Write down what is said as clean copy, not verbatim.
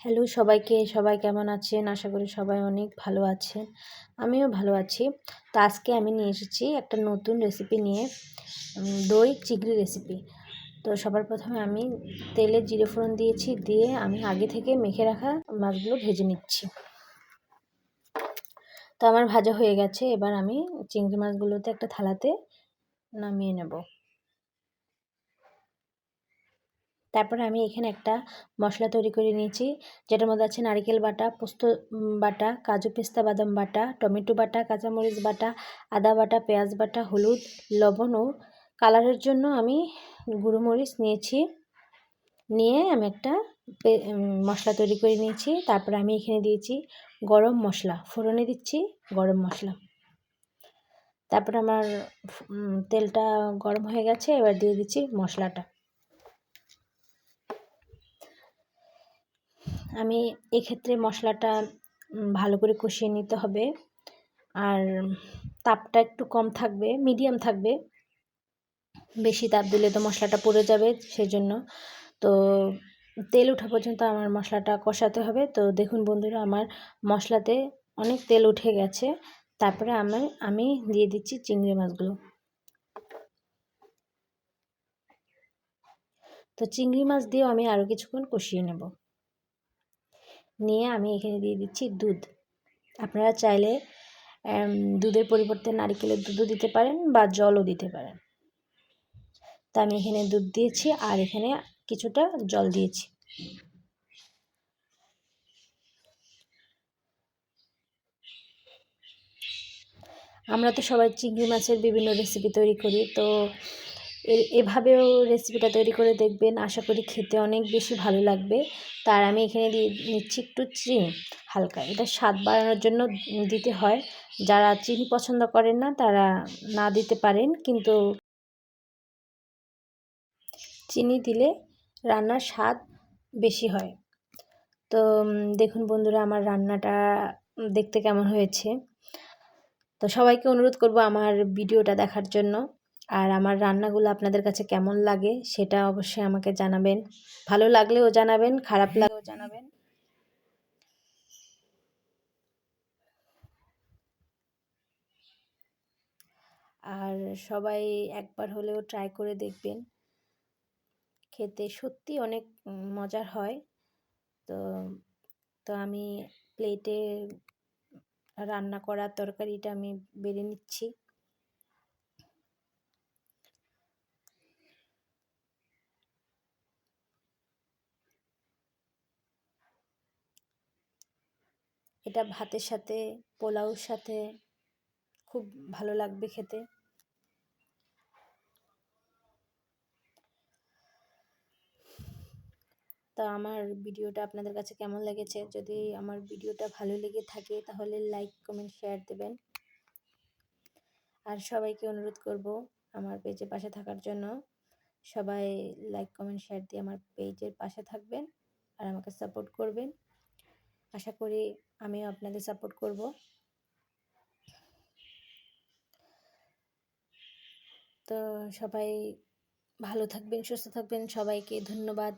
Hello সবাইকে, সবাই কেমন আছেন? আশা করি সবাই অনেক ভালো আছেন। আমিও ভালো আছি। তো আজকে আমি নিয়ে এসেছি একটা নতুন রেসিপি নিয়ে, দই চিংড়ি রেসিপি। তো সবার প্রথমে আমি তেলে জিরে ফোড়ন দিয়েছি, দিয়ে আমি আগে থেকে মেখে রাখা মাছগুলো ভেজে নিচ্ছি। তো আমার ভাজা হয়ে গেছে, এবার আমি চিংড়ি মাছগুলোতে একটা থালাতে নামিয়ে নেব। তারপরে আমি এখানে একটা মশলা তৈরি করে নিয়েছি, যেটার মধ্যে আছে নারকেল বাটা, পোস্ত বাটা, কাজু পেস্তা বাদাম বাটা, টমেটো বাটা, কাঁচামরিচ বাটা, আদা বাটা, পেঁয়াজ বাটা, হলুদ, লবণ ও কালারের জন্য আমি গুঁড়ো মরিচ নিয়েছি। নিয়ে আমি একটা মশলা তৈরি করে নিয়েছি। তারপরে আমি এখানে দিয়েছি গরম মশলা, ফোড়নে দিচ্ছি গরম মশলা। তারপরে আমার তেলটা গরম হয়ে গেছে, এবার দিয়ে দিচ্ছি মশলাটা। আমি এক্ষেত্রে মশলাটা ভালো করে কষিয়ে নিতে হবে, আর তাপটা একটু কম থাকবে, মিডিয়াম থাকবে। বেশি তাপ দিলে তো মশলাটা পুড়ে যাবে, সেজন্য তো তেল ওঠা পর্যন্ত আমার মশলাটা কষাতে হবে। তো দেখুন বন্ধুরা, আমার মশলাতে অনেক তেল উঠে গেছে। তারপরে আমি দিয়ে দিচ্ছি চিংড়ি মাছগুলো। তো চিংড়ি মাছ দিয়েও আমি আরও কিছুক্ষণ কষিয়ে নেব। নিয়ে আমি এখানে দিয়ে দিচ্ছি দুধ। আপনারা চাইলে দুধের পরিবর্তে নারকেলের দুধও দিতে পারেন বা জলও দিতে পারেন। তা আমি এখানে দুধ দিয়েছি, আর এখানে কিছুটা জল দিয়েছি। আমরা তো সবাই চিংড়ি মাছের বিভিন্ন রেসিপি তৈরি করি, তো এভাবেও রেসিপিটা তৈরি করে দেখবেন, আশা করি খেতে অনেক বেশি ভালো লাগবে। তার আমি এখানে দিয়ে নিচ্ছি একটু চিনি হালকা, এটা স্বাদ বাড়ানোর জন্য দিতে হয়। যারা চিনি পছন্দ করেন না তারা না দিতে পারেন, কিন্তু চিনি দিলে রান্নার স্বাদ বেশি হয়। তো দেখুন বন্ধুরা, আমার রান্নাটা দেখতে কেমন হয়েছে। তো সবাইকে অনুরোধ করব আমার ভিডিওটা দেখার জন্য, আর আমার রান্নাগুলো আপনাদের কাছে কেমন লাগে সেটা অবশ্যই আমাকে জানাবেন। ভালো লাগলেও জানাবেন, খারাপ লাগলেও জানাবেন। আর সবাই একবার হলেও ট্রাই করে দেখবেন, খেতে সত্যি অনেক মজার হয়। তো তো আমি প্লেটে রান্না করা তরকারিটা আমি বেড়ে নিচ্ছি। এটা ভাতের সাথে, পোলাওর সাথে খুব ভালো লাগবে খেতে। তা আমার ভিডিওটা আপনাদের কাছে কেমন লেগেছে? যদি আমার ভিডিওটা ভালো লেগে থাকে তাহলে লাইক, কমেন্ট, শেয়ার দেবেন। আর সবাইকে অনুরোধ করব আমার পেজের পাশে থাকার জন্য। সবাই লাইক, কমেন্ট, শেয়ার দিয়ে আমার পেজের পাশে থাকবেন আর আমাকে সাপোর্ট করবেন। আশা করি আমিও আপনাদের সাপোর্ট করব। তো সবাই ভালো থাকবেন, সুস্থ থাকবেন। সবাইকে ধন্যবাদ।